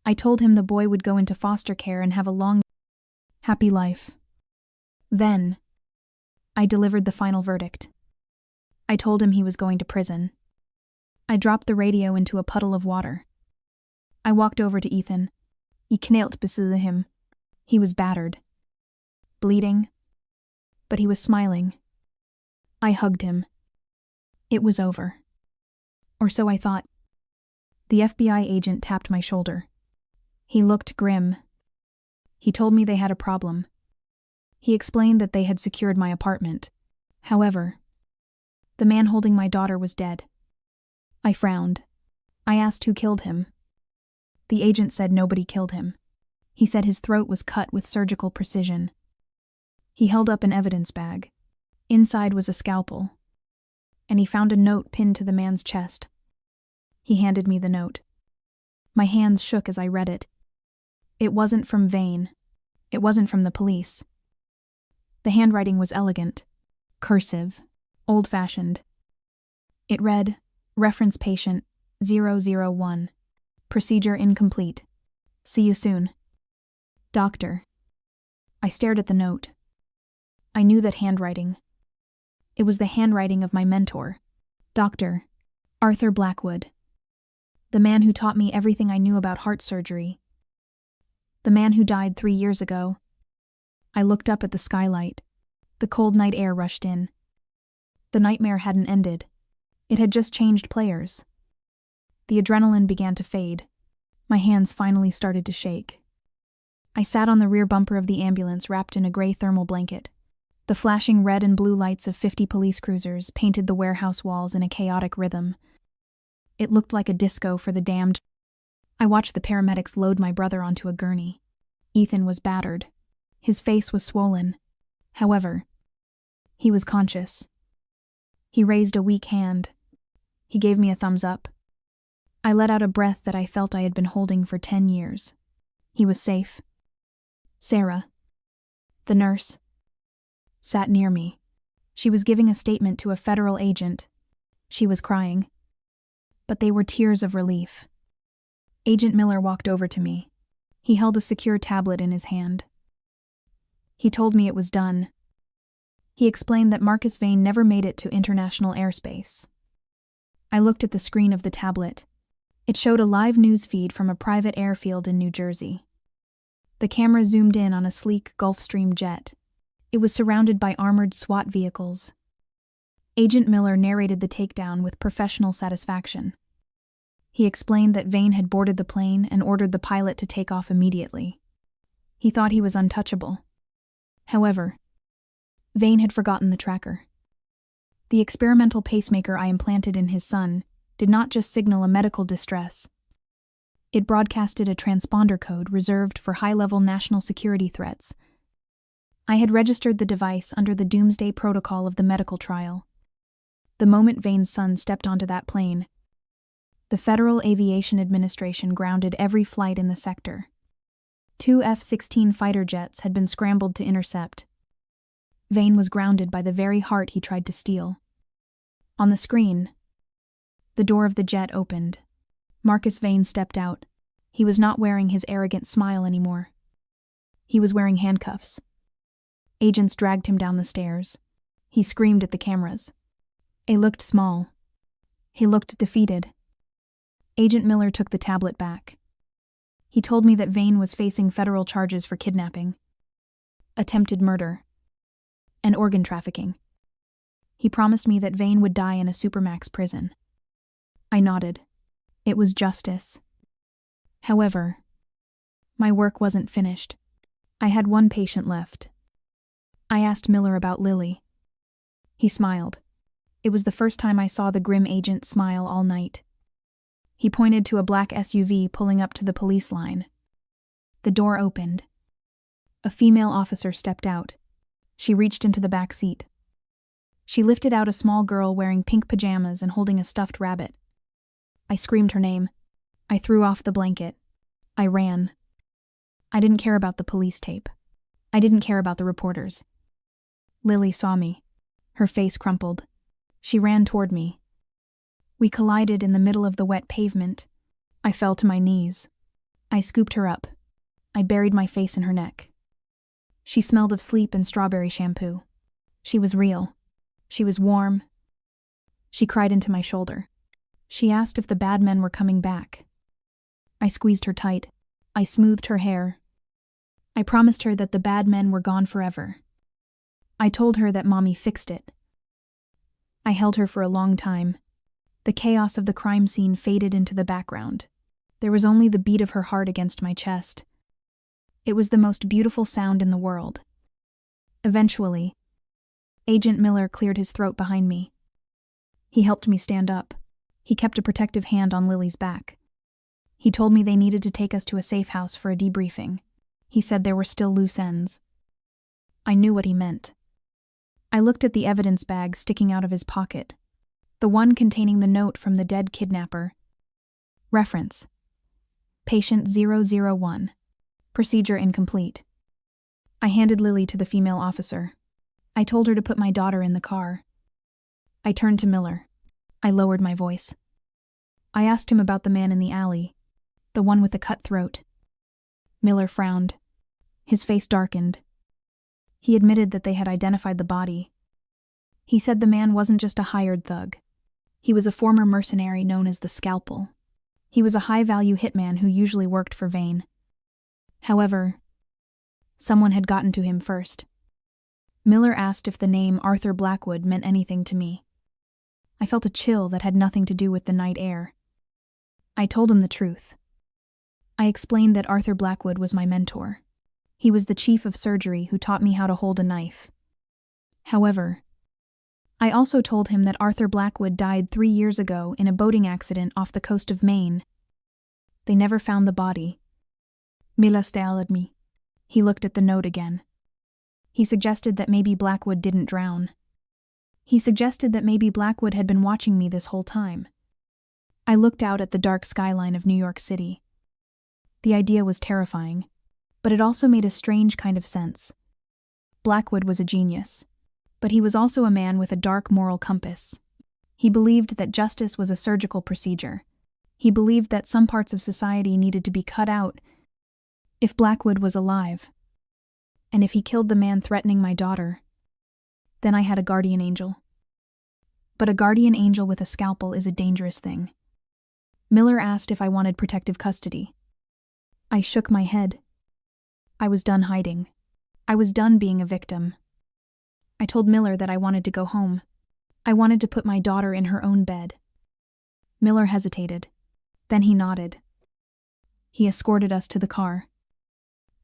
I told him the boy would go into foster care and have a long, happy life. Then, I delivered the final verdict. I told him he was going to prison. I dropped the radio into a puddle of water. I walked over to Ethan. Jag knelt beside him. He was battered. Bleeding. But he was smiling. I hugged him. It was over. Or so I thought. The FBI agent tapped my shoulder. He looked grim. He told me they had a problem. He explained that they had secured my apartment. However, the man holding my daughter was dead. I frowned. I asked who killed him. The agent said nobody killed him. He said his throat was cut with surgical precision. He held up an evidence bag. Inside was a scalpel. And he found a note pinned to the man's chest. He handed me the note. My hands shook as I read it. It wasn't from Vane. It wasn't from the police. The handwriting was elegant, cursive, old-fashioned. It read, Reference patient 001. Procedure incomplete. See you soon. Doctor. I stared at the note. I knew that handwriting. It was the handwriting of my mentor, Dr. Arthur Blackwood. The man who taught me everything I knew about heart surgery. The man who died 3 years ago. I looked up at the skylight. The cold night air rushed in. The nightmare hadn't ended. It had just changed players. The adrenaline began to fade. My hands finally started to shake. I sat on the rear bumper of the ambulance wrapped in a gray thermal blanket. The flashing red and blue lights of 50 police cruisers painted the warehouse walls in a chaotic rhythm. It looked like a disco for the damned. I watched the paramedics load my brother onto a gurney. Ethan was battered. His face was swollen. However, he was conscious. He raised a weak hand. He gave me a thumbs up. I let out a breath that I felt I had been holding for 10 years. He was safe. Sarah, the nurse, sat near me. She was giving a statement to a federal agent. She was crying. But they were tears of relief. Agent Miller walked over to me. He held a secure tablet in his hand. He told me it was done. He explained that Marcus Vane never made it to international airspace. I looked at the screen of the tablet. It showed a live news feed from a private airfield in New Jersey. The camera zoomed in on a sleek Gulfstream jet. It was surrounded by armored SWAT vehicles. Agent Miller narrated the takedown with professional satisfaction. He explained that Vane had boarded the plane and ordered the pilot to take off immediately. He thought he was untouchable. However, Vane had forgotten the tracker. The experimental pacemaker I implanted in his son did not just signal a medical distress. It broadcasted a transponder code reserved for high-level national security threats. I had registered the device under the doomsday protocol of the medical trial. The moment Vane's son stepped onto that plane, the Federal Aviation Administration grounded every flight in the sector. Two F-16 fighter jets had been scrambled to intercept. Vane was grounded by the very heart he tried to steal. On the screen, the door of the jet opened. Marcus Vane stepped out. He was not wearing his arrogant smile anymore. He was wearing handcuffs. Agents dragged him down the stairs. He screamed at the cameras. He looked small. He looked defeated. Agent Miller took the tablet back. He told me that Vane was facing federal charges for kidnapping, attempted murder, and organ trafficking. He promised me that Vane would die in a supermax prison. I nodded. It was justice. However, my work wasn't finished. I had one patient left. I asked Miller about Lily. He smiled. It was the first time I saw the grim agent smile all night. He pointed to a black SUV pulling up to the police line. The door opened. A female officer stepped out. She reached into the back seat. She lifted out a small girl wearing pink pajamas and holding a stuffed rabbit. I screamed her name. I threw off the blanket. I ran. I didn't care about the police tape. I didn't care about the reporters. Lily saw me. Her face crumpled. She ran toward me. We collided in the middle of the wet pavement. I fell to my knees. I scooped her up. I buried my face in her neck. She smelled of sleep and strawberry shampoo. She was real. She was warm. She cried into my shoulder. She asked if the bad men were coming back. I squeezed her tight. I smoothed her hair. I promised her that the bad men were gone forever. I told her that Mommy fixed it. I held her for a long time. The chaos of the crime scene faded into the background. There was only the beat of her heart against my chest. It was the most beautiful sound in the world. Eventually, Agent Miller cleared his throat behind me. He helped me stand up. He kept a protective hand on Lily's back. He told me they needed to take us to a safe house for a debriefing. He said there were still loose ends. I knew what he meant. I looked at the evidence bag sticking out of his pocket, the one containing the note from the dead kidnapper. Reference: Patient 001. Procedure incomplete. I handed Lily to the female officer. I told her to put my daughter in the car. I turned to Miller. I lowered my voice. I asked him about the man in the alley, the one with the cut throat. Miller frowned. His face darkened. He admitted that they had identified the body. He said the man wasn't just a hired thug. He was a former mercenary known as the Scalpel. He was a high-value hitman who usually worked for Vane. However, someone had gotten to him first. Miller asked if the name Arthur Blackwood meant anything to me. I felt a chill that had nothing to do with the night air. I told him the truth. I explained that Arthur Blackwood was my mentor. He was the chief of surgery who taught me how to hold a knife. However, I also told him that Arthur Blackwood died 3 years ago in a boating accident off the coast of Maine. They never found the body. Miller stared at me. He looked at the note again. He suggested that maybe Blackwood didn't drown. He suggested that maybe Blackwood had been watching me this whole time. I looked out at the dark skyline of New York City. The idea was terrifying, but it also made a strange kind of sense. Blackwood was a genius, but he was also a man with a dark moral compass. He believed that justice was a surgical procedure. He believed that some parts of society needed to be cut out if Blackwood was alive. And if he killed the man threatening my daughter, then I had a guardian angel. But a guardian angel with a scalpel is a dangerous thing. Miller asked if I wanted protective custody. I shook my head. I was done hiding. I was done being a victim. I told Miller that I wanted to go home. I wanted to put my daughter in her own bed. Miller hesitated. Then he nodded. He escorted us to the car.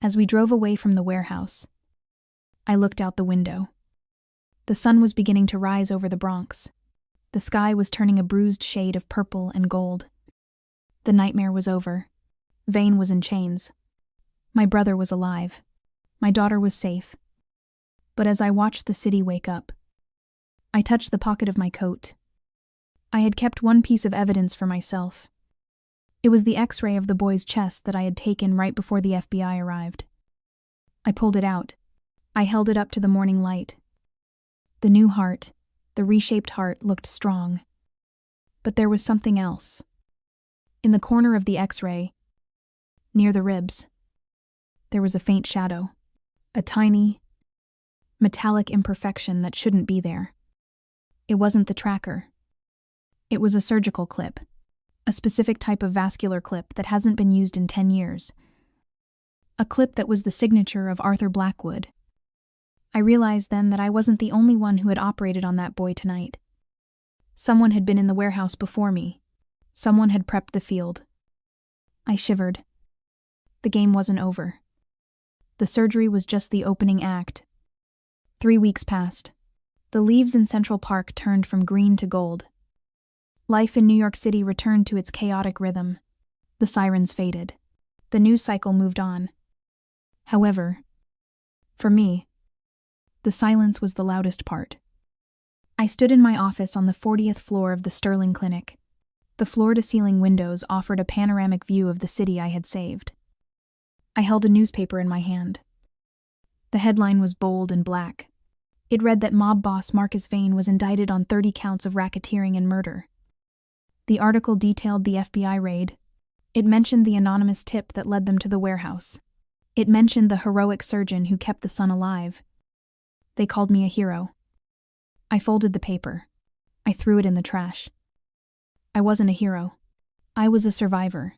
As we drove away from the warehouse, I looked out the window. The sun was beginning to rise over the Bronx. The sky was turning a bruised shade of purple and gold. The nightmare was over. Vane was in chains. My brother was alive. My daughter was safe. But as I watched the city wake up, I touched the pocket of my coat. I had kept one piece of evidence for myself. It was the X-ray of the boy's chest that I had taken right before the FBI arrived. I pulled it out. I held it up to the morning light. The new heart, the reshaped heart, looked strong. But there was something else. In the corner of the X-ray, near the ribs, there was a faint shadow, a tiny, metallic imperfection that shouldn't be there. It wasn't the tracker. It was a surgical clip, a specific type of vascular clip that hasn't been used in 10 years. A clip that was the signature of Arthur Blackwood. I realized then that I wasn't the only one who had operated on that boy tonight. Someone had been in the warehouse before me. Someone had prepped the field. I shivered. The game wasn't over. The surgery was just the opening act. 3 weeks passed. The leaves in Central Park turned from green to gold. Life in New York City returned to its chaotic rhythm. The sirens faded. The news cycle moved on. However, for me, the silence was the loudest part. I stood in my office on the 40th floor of the Sterling Clinic. The floor-to-ceiling windows offered a panoramic view of the city I had saved. I held a newspaper in my hand. The headline was bold and black. It read that mob boss Marcus Vane was indicted on 30 counts of racketeering and murder. The article detailed the FBI raid. It mentioned the anonymous tip that led them to the warehouse. It mentioned the heroic surgeon who kept the son alive. They called me a hero. I folded the paper. I threw it in the trash. I wasn't a hero. I was a survivor.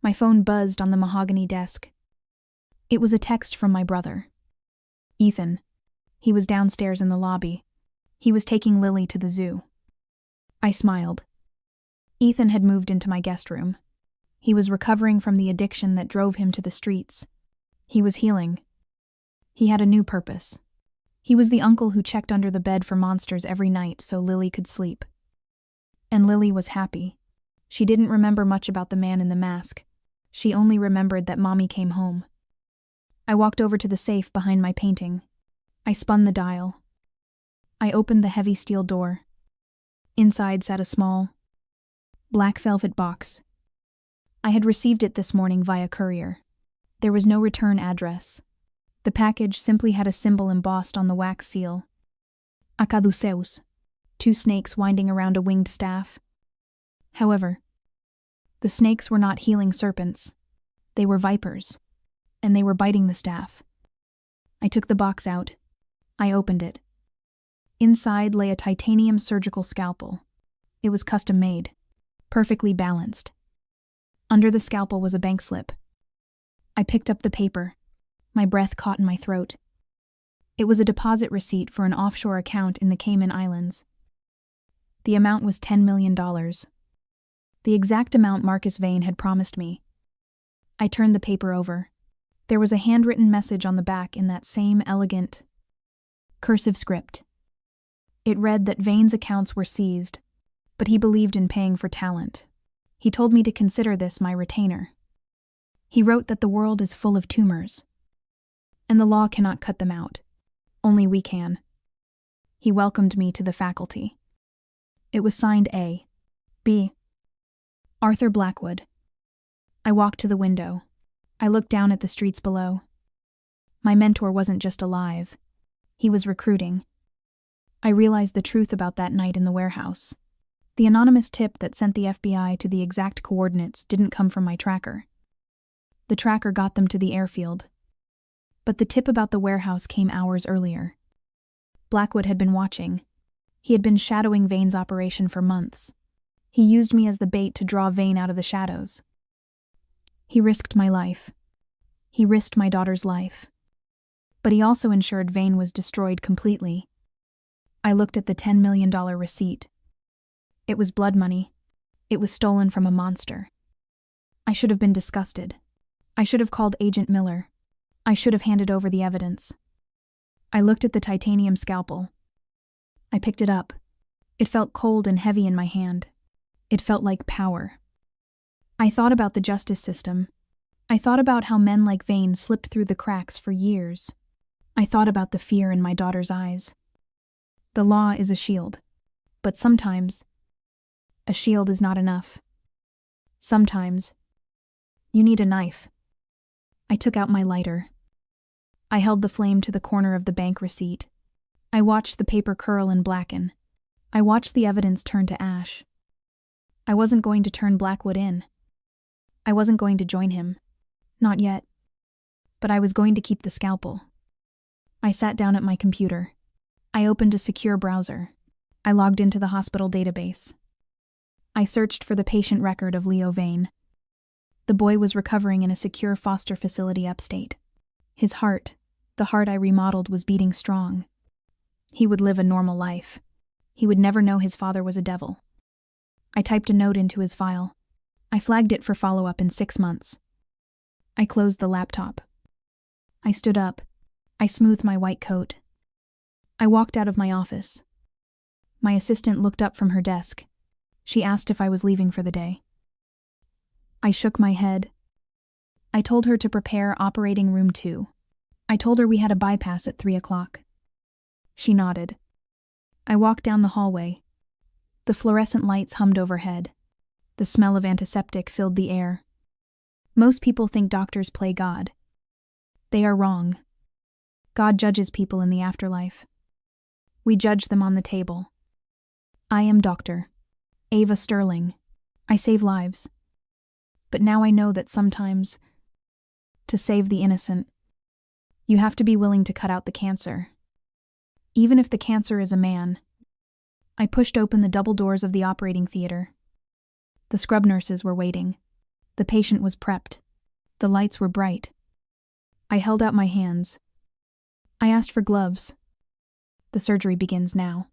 My phone buzzed on the mahogany desk. It was a text from my brother. Ethan. He was downstairs in the lobby. He was taking Lily to the zoo. I smiled. Ethan had moved into my guest room. He was recovering from the addiction that drove him to the streets. He was healing. He had a new purpose. He was the uncle who checked under the bed for monsters every night so Lily could sleep. And Lily was happy. She didn't remember much about the man in the mask. She only remembered that Mommy came home. I walked over to the safe behind my painting. I spun the dial. I opened the heavy steel door. Inside sat a small, black velvet box. I had received it this morning via courier. There was no return address. The package simply had a symbol embossed on the wax seal. Acaduceus, 2 snakes winding around a winged staff. However, the snakes were not healing serpents. They were vipers, and they were biting the staff. I took the box out. I opened it. Inside lay a titanium surgical scalpel. It was custom made, perfectly balanced. Under the scalpel was a bank slip. I picked up the paper. My breath caught in my throat. It was a deposit receipt for an offshore account in the Cayman Islands. The amount was $10 million. The exact amount Marcus Vane had promised me. I turned the paper over. There was a handwritten message on the back in that same elegant, cursive script. It read that Vane's accounts were seized, but he believed in paying for talent. He told me to consider this my retainer. He wrote that the world is full of tumors, and the law cannot cut them out. Only we can. He welcomed me to the faculty. It was signed A. B. Arthur Blackwood. I walked to the window. I looked down at the streets below. My mentor wasn't just alive. He was recruiting. I realized the truth about that night in the warehouse. The anonymous tip that sent the FBI to the exact coordinates didn't come from my tracker. The tracker got them to the airfield. But the tip about the warehouse came hours earlier. Blackwood had been watching. He had been shadowing Vane's operation for months. He used me as the bait to draw Vane out of the shadows. He risked my life. He risked my daughter's life. But he also ensured Vane was destroyed completely. I looked at the $10 million receipt. It was blood money. It was stolen from a monster. I should have been disgusted. I should have called Agent Miller. I should have handed over the evidence. I looked at the titanium scalpel. I picked it up. It felt cold and heavy in my hand. It felt like power. I thought about the justice system. I thought about how men like Vane slipped through the cracks for years. I thought about the fear in my daughter's eyes. The law is a shield, but sometimes a shield is not enough. Sometimes, you need a knife. I took out my lighter. I held the flame to the corner of the bank receipt. I watched the paper curl and blacken. I watched the evidence turn to ash. I wasn't going to turn Blackwood in. I wasn't going to join him. Not yet. But I was going to keep the scalpel. I sat down at my computer. I opened a secure browser. I logged into the hospital database. I searched for the patient record of Leo Vane. The boy was recovering in a secure foster facility upstate. His heart, the heart I remodeled, was beating strong. He would live a normal life. He would never know his father was a devil. I typed a note into his file. I flagged it for follow-up in 6 months. I closed the laptop. I stood up. I smoothed my white coat. I walked out of my office. My assistant looked up from her desk. She asked if I was leaving for the day. I shook my head. I told her to prepare operating room 2. I told her we had a bypass at 3 o'clock. She nodded. I walked down the hallway. The fluorescent lights hummed overhead. The smell of antiseptic filled the air. Most people think doctors play God. They are wrong. God judges people in the afterlife. We judge them on the table. I am Dr. Ava Sterling. I save lives. But now I know that sometimes, to save the innocent, you have to be willing to cut out the cancer. Even if the cancer is a man. I pushed open the double doors of the operating theater. The scrub nurses were waiting. The patient was prepped. The lights were bright. I held out my hands. I asked for gloves. The surgery begins now.